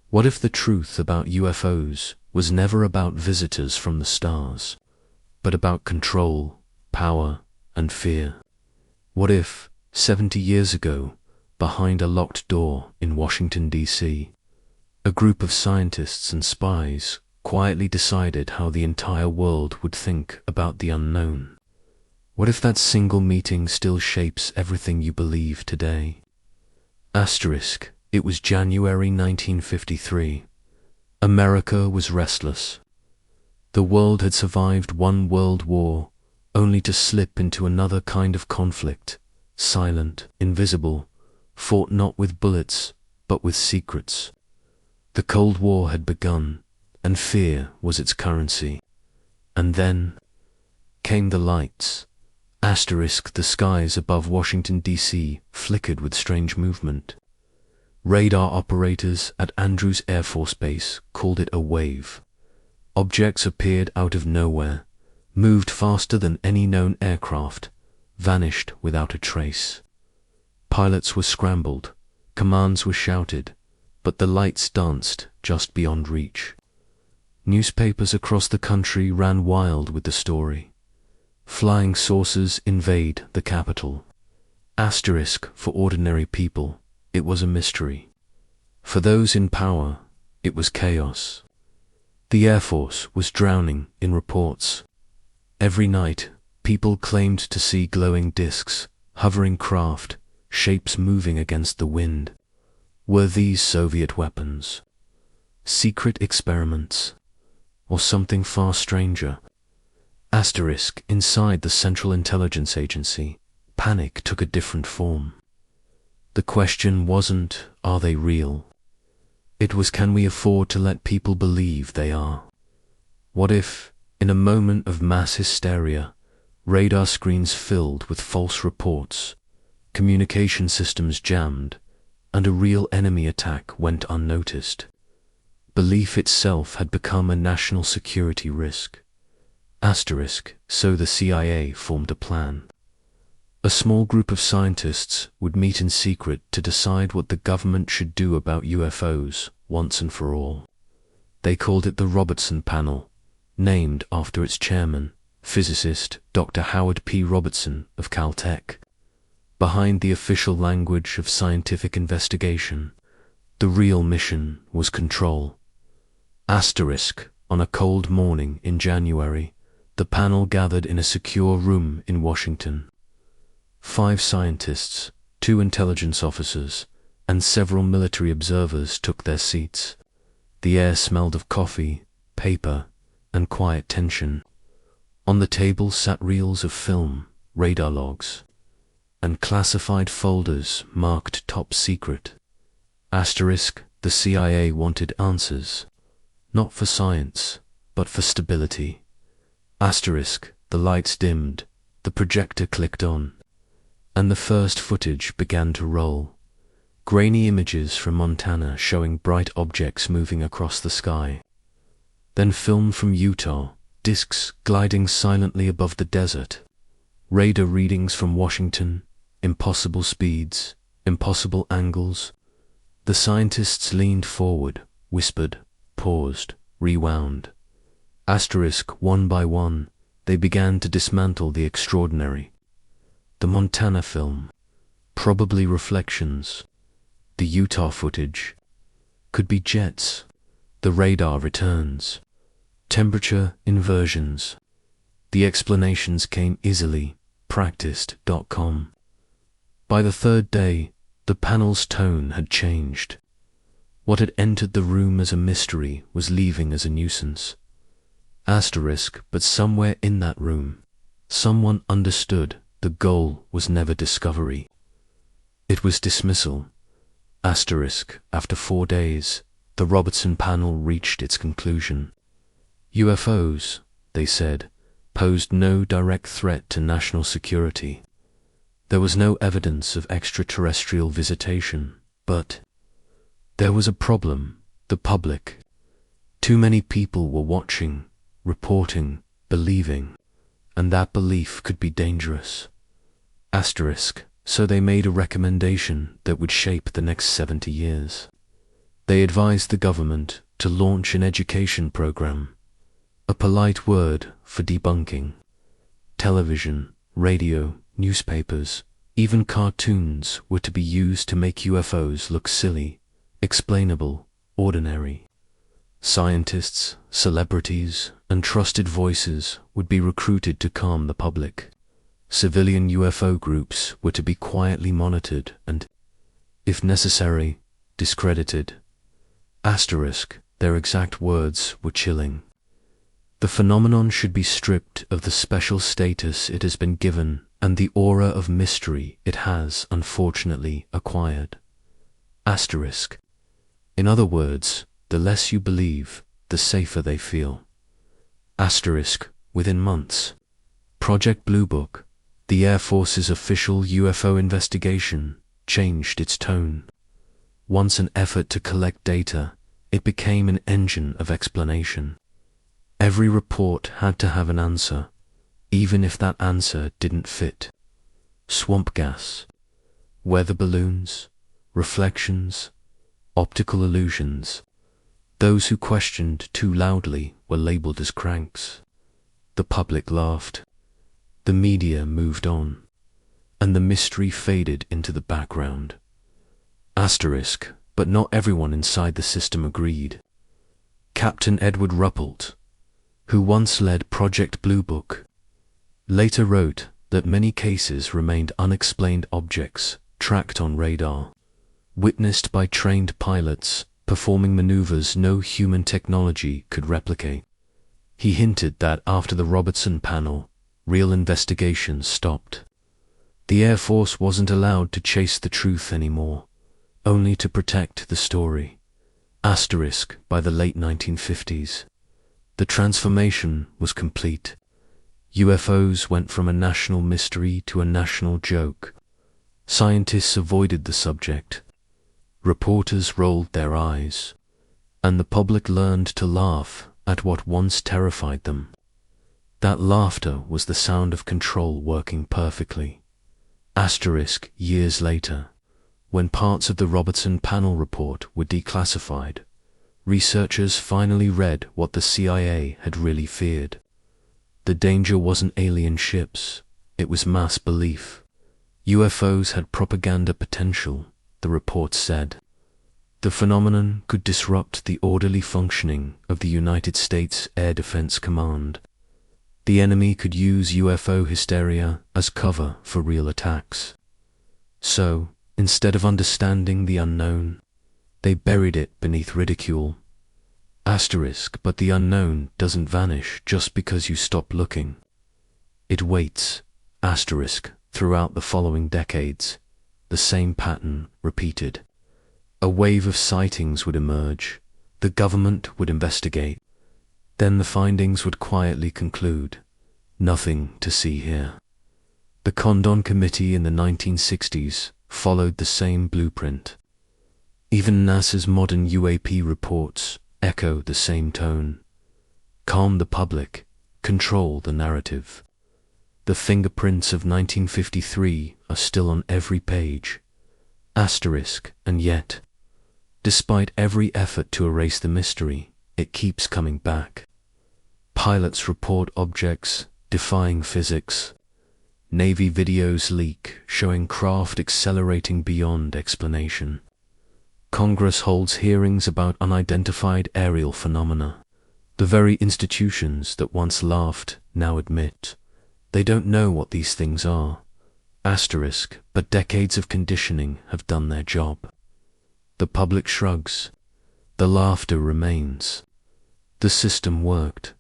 What if the truth about UFOs was never about visitors from the stars, but about control, power, and fear? What if, 70 years ago, behind a locked door in Washington, D.C., a group of scientists and spies quietly decided how the entire world would think about the unknown? What if that single meeting still shapes everything you believe today? Asterisk, it was January 1953. America was restless. The world had survived one world war, only to slip into another kind of conflict, silent, invisible, fought not with bullets, but with secrets. The Cold War had begun, and fear was its currency. And then came the lights. Asterisk, the skies above Washington, D.C. flickered with strange movement. Radar operators at Andrews Air Force Base called it a wave. Objects appeared out of nowhere, moved faster than any known aircraft, vanished without a trace. Pilots were scrambled, commands were shouted, but the lights danced just beyond reach. Newspapers across the country ran wild with the story. Flying saucers invade the Capitol. Asterisk, for ordinary people, it was a mystery. For those in power, it was chaos. The Air Force was drowning in reports. Every night, people claimed to see glowing discs, hovering craft, shapes moving against the wind. Were these Soviet weapons? Secret experiments? Or something far stranger? Asterisk, inside the Central Intelligence Agency, panic took a different form. The question wasn't, are they real? It was, can we afford to let people believe they are? What if, in a moment of mass hysteria, radar screens filled with false reports, communication systems jammed, and a real enemy attack went unnoticed? Belief itself had become a national security risk. Asterisk, so the CIA formed a plan. A small group of scientists would meet in secret to decide what the government should do about UFOs once and for all. They called it the Robertson Panel, named after its chairman, physicist Dr. Howard P. Robertson of Caltech. Behind the official language of scientific investigation, the real mission was control. Asterisk, on a cold morning in January, the panel gathered in a secure room in Washington. 5 scientists, 2 intelligence officers, and several military observers took their seats. The air smelled of coffee, paper, and quiet tension. On the table sat reels of film, radar logs, and classified folders marked top secret. Asterisk, the CIA wanted answers, not for science, but for stability. Asterisk, the lights dimmed, the projector clicked on, and the first footage began to roll. Grainy images from Montana showing bright objects moving across the sky. Then film from Utah, discs gliding silently above the desert. Radar readings from Washington, impossible speeds, impossible angles. The scientists leaned forward, whispered, paused, rewound. Asterisk, one by one, they began to dismantle the extraordinary. The Montana film, probably reflections. The Utah footage, could be jets. The radar returns. Temperature inversions. The explanations came easily, practiced.com. By the 3rd day, the panel's tone had changed. What had entered the room as a mystery was leaving as a nuisance. Asterisk, but somewhere in that room, someone understood the goal was never discovery. It was dismissal. Asterisk, after 4 days, the Robertson Panel reached its conclusion. UFOs, they said, posed no direct threat to national security. There was no evidence of extraterrestrial visitation, but there was a problem, the public. Too many people were watching, reporting, believing, and that belief could be dangerous. Asterisk, so they made a recommendation that would shape the next 70 years. They advised the government to launch an education program, a polite word for debunking. Television, radio, newspapers, even cartoons were to be used to make UFOs look silly, explainable, ordinary. Scientists, celebrities, and trusted voices would be recruited to calm the public. Civilian UFO groups were to be quietly monitored and, if necessary, discredited. Asterisk, their exact words were chilling. The phenomenon should be stripped of the special status it has been given and the aura of mystery it has, unfortunately, acquired. Asterisk. In other words, the less you believe, the safer they feel. Asterisk, within months. Project Blue Book, the Air Force's official UFO investigation, changed its tone. Once an effort to collect data, it became an engine of explanation. Every report had to have an answer, even if that answer didn't fit. Swamp gas, weather balloons, reflections, optical illusions. Those who questioned too loudly were labeled as cranks. The public laughed. The media moved on, and the mystery faded into the background. Asterisk, but not everyone inside the system agreed. Captain Edward Ruppelt, who once led Project Blue Book, later wrote that many cases remained unexplained objects tracked on radar, witnessed by trained pilots performing maneuvers no human technology could replicate. He hinted that after the Robertson Panel, real investigations stopped. The Air Force wasn't allowed to chase the truth anymore, only to protect the story. Asterisk, by the late 1950s. The transformation was complete. UFOs went from a national mystery to a national joke. Scientists avoided the subject. Reporters rolled their eyes, and the public learned to laugh at what once terrified them. That laughter was the sound of control working perfectly. Asterisk, years later, when parts of the Robertson Panel report were declassified, researchers finally read what the CIA had really feared. The danger wasn't alien ships, it was mass belief. UFOs had propaganda potential, the report said. The phenomenon could disrupt the orderly functioning of the United States Air Defense Command. The enemy could use UFO hysteria as cover for real attacks. So, instead of understanding the unknown, they buried it beneath ridicule. Asterisk, but the unknown doesn't vanish just because you stop looking. It waits, asterisk, throughout the following decades. The same pattern repeated. A wave of sightings would emerge. The government would investigate. Then the findings would quietly conclude, nothing to see here. The Condon Committee in the 1960s followed the same blueprint. Even NASA's modern UAP reports echo the same tone. Calm the public, control the narrative. The fingerprints of 1953 are still on every page. Asterisk, and yet, despite every effort to erase the mystery, it keeps coming back. Pilots report objects defying physics. Navy videos leak, showing craft accelerating beyond explanation. Congress holds hearings about unidentified aerial phenomena. The very institutions that once laughed now admit they don't know what these things are. Asterisk, but decades of conditioning have done their job. The public shrugs. The laughter remains. The system worked.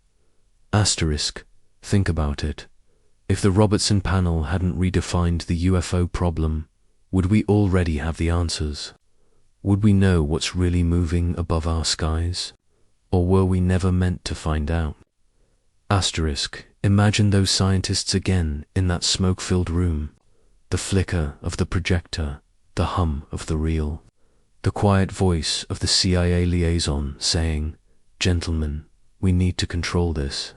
Asterisk, think about it. If the Robertson Panel hadn't redefined the UFO problem, would we already have the answers? Would we know what's really moving above our skies? Or were we never meant to find out? Asterisk, imagine those scientists again in that smoke-filled room. The flicker of the projector, the hum of the reel. The quiet voice of the CIA liaison saying, "Gentlemen, we need to control this."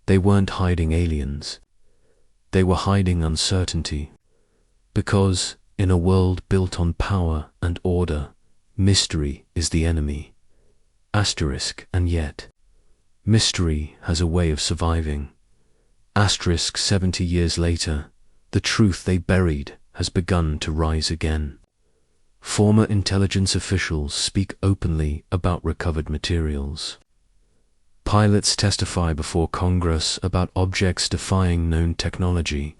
They weren't hiding aliens. They were hiding uncertainty. Because, in a world built on power and order, Mystery is the enemy. Asterisk, and yet, mystery has a way of surviving. Asterisk, 70 years later, the truth they buried has begun to rise again. Former intelligence officials speak openly about recovered materials. Pilots testify before Congress about objects defying known technology.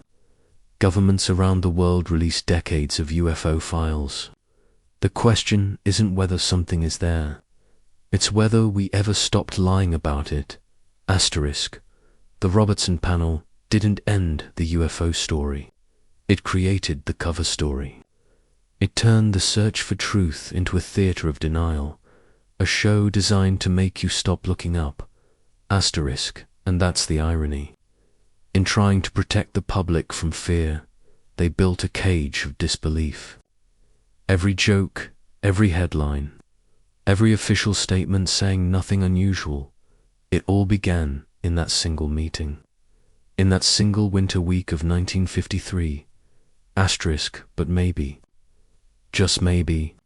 Governments around the world release decades of UFO files. The question isn't whether something is there. It's whether we ever stopped lying about it. Asterisk. The Robertson Panel didn't end the UFO story. It created the cover story. It turned the search for truth into a theater of denial, a show designed to make you stop looking up. Asterisk, and that's the irony. In trying to protect the public from fear, they built a cage of disbelief. Every joke, every headline, every official statement saying nothing unusual, it all began in that single meeting. In that single winter week of 1953. Asterisk, but maybe, just maybe,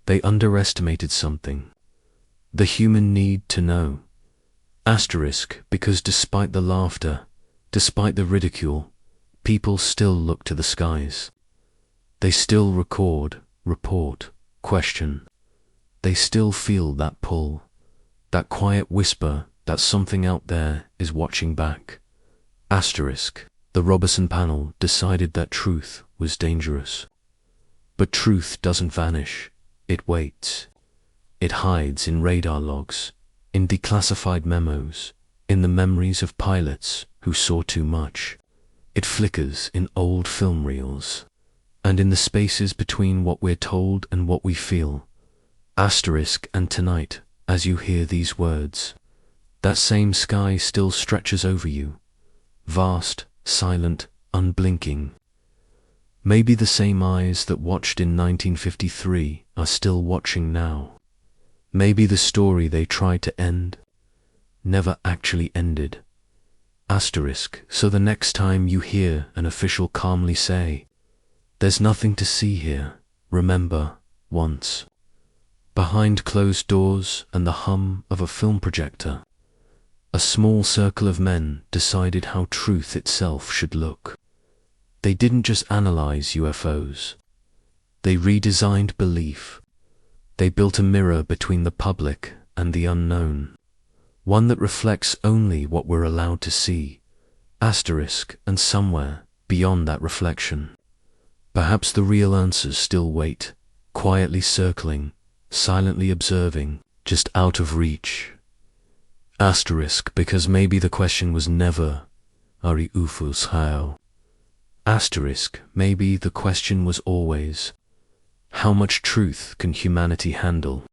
they underestimated something. The human need to know. Asterisk, because despite the laughter, despite the ridicule, people still look to the skies. They still record, report, question. They still feel that pull, that quiet whisper that something out there is watching back. Asterisk, the Robertson Panel decided that truth was dangerous. But truth doesn't vanish, it waits. It hides in radar logs, in declassified memos, in the memories of pilots who saw too much. It flickers in old film reels, and in the spaces between what we're told and what we feel. Asterisk, and tonight, as you hear these words, that same sky still stretches over you, vast, silent, unblinking. Maybe the same eyes that watched in 1953 are still watching now. Maybe the story they tried to end never actually ended. Asterisk, so the next time you hear an official calmly say, "There's nothing to see here," remember, once, behind closed doors and the hum of a film projector, a small circle of men decided how truth itself should look. They didn't just analyze UFOs. They redesigned belief. They built a mirror between the public and the unknown, one that reflects only what we're allowed to see. Asterisk, and somewhere beyond that reflection, perhaps the real answers still wait, quietly circling, silently observing, just out of reach. Asterisk, because maybe the question was never, are UFOs real? Asterisk, maybe the question was always, how much truth can humanity handle?